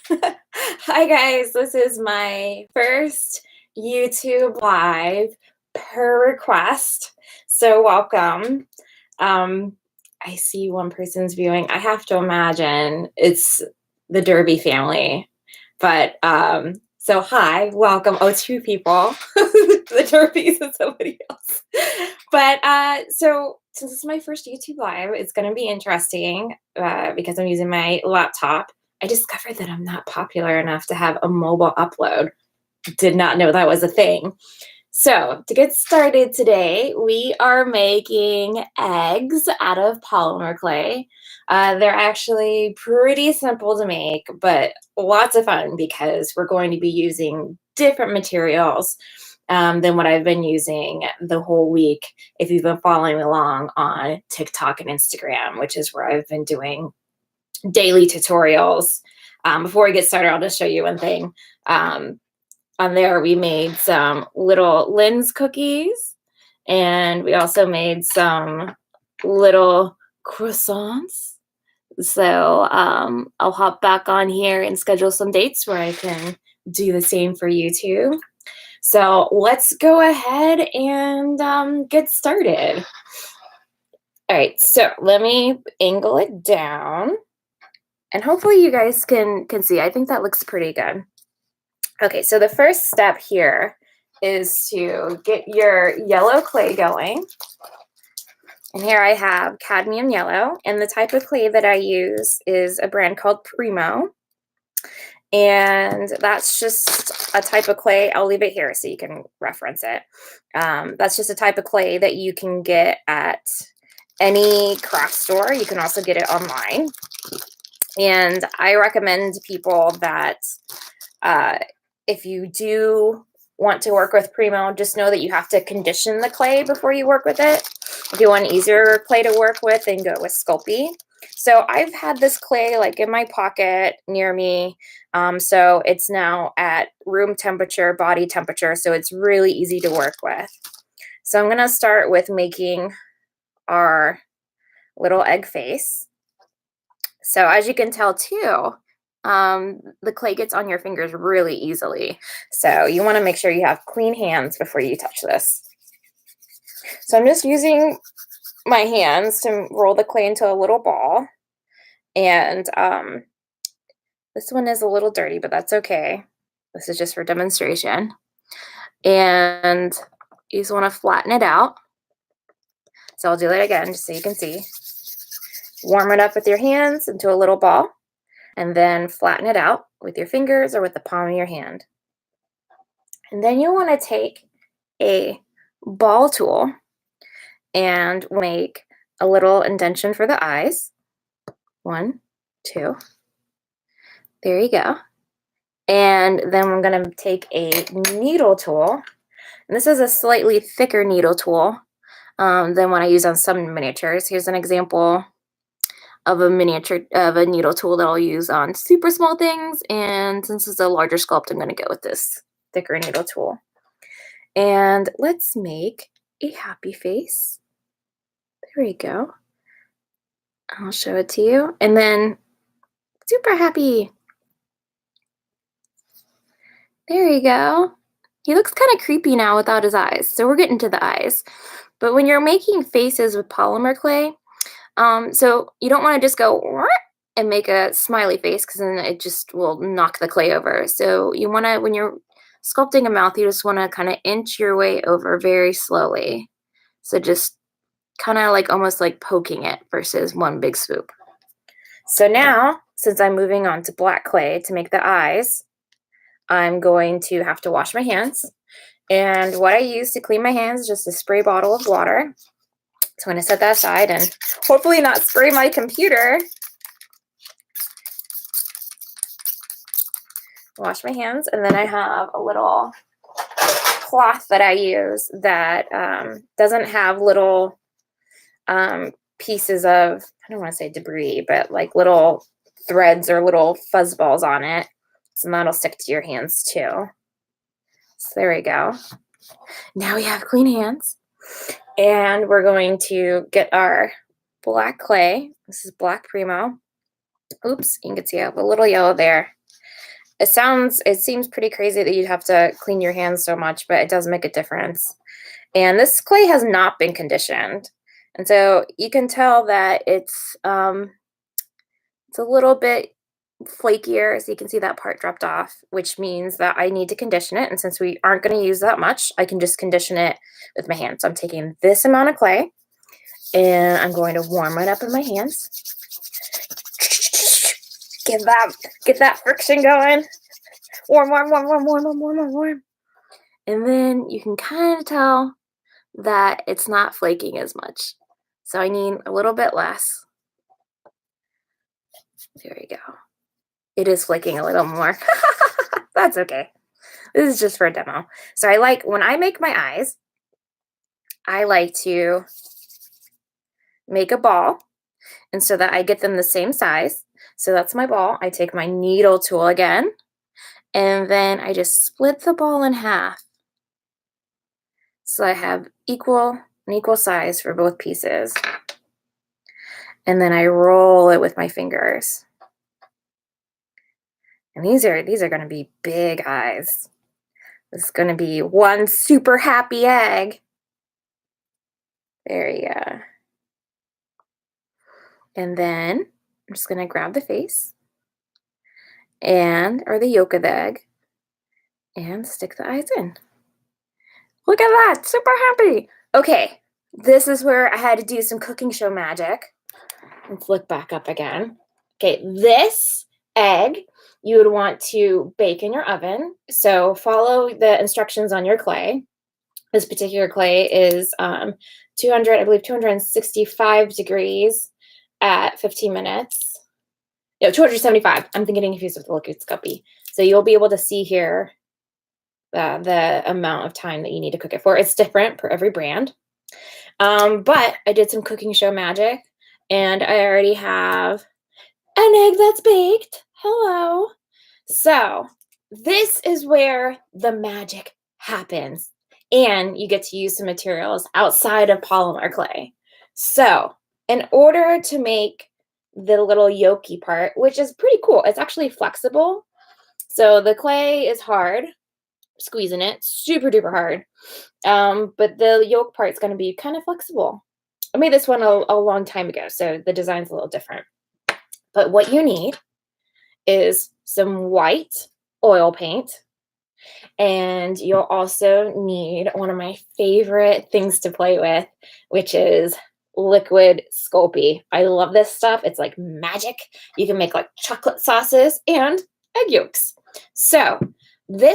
Hi guys, this is my first YouTube live per request. So welcome. Um, I see one person's viewing. I have to imagine it's the Derby family. But so hi, welcome. Oh, two people. The Derbys and somebody else. But so since it's my first YouTube live, it's gonna be interesting because I'm using my laptop. I discovered that I'm not popular enough to have a mobile upload. Did not know that was a thing. So, to get started today, we are making eggs out of polymer clay. They're actually pretty simple to make, but lots of fun because we're going to be using different materials than what I've been using the whole week. If you've been following along on TikTok and Instagram, which is where I've been doing daily tutorials. Before we get started, I'll just show you one thing. On there, we made some little Lin's cookies, and we also made some little croissants. So I'll hop back on here and schedule some dates where I can do the same for you too. So let's go ahead and get started. All right, so let me angle it down. And hopefully you guys can see. I think that looks pretty good. Okay, so the first step here is to get your yellow clay going. And here I have cadmium yellow, and the type of clay that I use is a brand called Primo. And that's just a type of clay. I'll leave it here so you can reference it. That's just a type of clay that you can get at any craft store. You can also get it online. And I recommend people that if you do want to work with Primo, just know that you have to condition the clay before you work with it. If you want easier clay to work with, then go with Sculpey. So I've had this clay like in my pocket near me. So it's now at room temperature, body temperature. So it's really easy to work with. So I'm going to start with making our little egg face. So as you can tell too, the clay gets on your fingers really easily. So you want to make sure you have clean hands before you touch this. So I'm just using my hands to roll the clay into a little ball. And this one is a little dirty, but that's okay. This is just for demonstration. And you just want to flatten it out. So I'll do it again just so you can see. Warm it up with your hands into a little ball, and then flatten it out with your fingers or with the palm of your hand. And then you want to take a ball tool and make a little indentation for the eyes. 1, 2. There you go. And then we're going to take a needle tool. And this is a slightly thicker needle tool than what I use on some miniatures. Here's an example of a needle tool that I'll use on super small things, and since it's a larger sculpt, I'm going to go with this thicker needle tool. And let's make a happy face. There we go. I'll show it to you. And then super happy. There you go. He looks kind of creepy now without his eyes, so we're getting to the eyes. But when you're making faces with polymer clay, so you don't want to just go and make a smiley face because then it just will knock the clay over. So you want to, when you're sculpting a mouth, you just want to kind of inch your way over very slowly. So just kind of like almost like poking it versus one big swoop. So now, since I'm moving on to black clay to make the eyes, I'm going to have to wash my hands. And what I use to clean my hands is just a spray bottle of water. So I'm going to set that aside and hopefully not spray my computer. Wash my hands, and then I have a little cloth that I use that doesn't have little pieces of, I don't want to say debris, but like little threads or little fuzz balls on it. So that'll stick to your hands too. So there we go. Now we have clean hands. And we're going to get our black clay. This is black Primo. Oops, you can see I have a little yellow there. it seems pretty crazy that you'd have to clean your hands so much, but it does make a difference. And this clay has not been conditioned. And so you can tell that it's a little bit flakier, so you can see that part dropped off, which means that I need to condition it. And since we aren't going to use that much, I can just condition it with my hands. So I'm taking this amount of clay and I'm going to warm it up in my hands. Get that friction going. Warm, warm, warm, warm, warm, warm, warm, warm, warm. And then you can kind of tell that it's not flaking as much. So I need a little bit less. There we go. It is flaking a little more. That's okay. This is just for a demo. So when I make my eyes, I like to make a ball, and so that I get them the same size. So that's my ball. I take my needle tool again, and then I just split the ball in half. So I have an equal size for both pieces. And then I roll it with my fingers. And these are going to be big eyes. This is going to be one super happy egg. There you go. And then I'm just going to grab the face or the yolk of the egg and stick the eyes in. Look at that, super happy. Okay, this is where I had to do some cooking show magic. Let's look back up again. Okay, this egg you would want to bake in your oven. So follow the instructions on your clay. This particular clay is 265 degrees at 15 minutes. No, 275. I'm getting confused with the liquid scuppy. So you'll be able to see here the amount of time that you need to cook it for. It's different for every brand. But I did some cooking show magic, and I already have an egg that's baked. Hello. So this is where the magic happens, and you get to use some materials outside of polymer clay. So in order to make the little yolky part, which is pretty cool, it's actually flexible. So the clay is hard, squeezing it, super duper hard. But the yolk part is going to be kind of flexible. I made this one a long time ago, so the design's a little different. But what you need is some white oil paint, and you'll also need one of my favorite things to play with, which is liquid Sculpey. I love this stuff. It's like magic. You can make like chocolate sauces and egg yolks. So this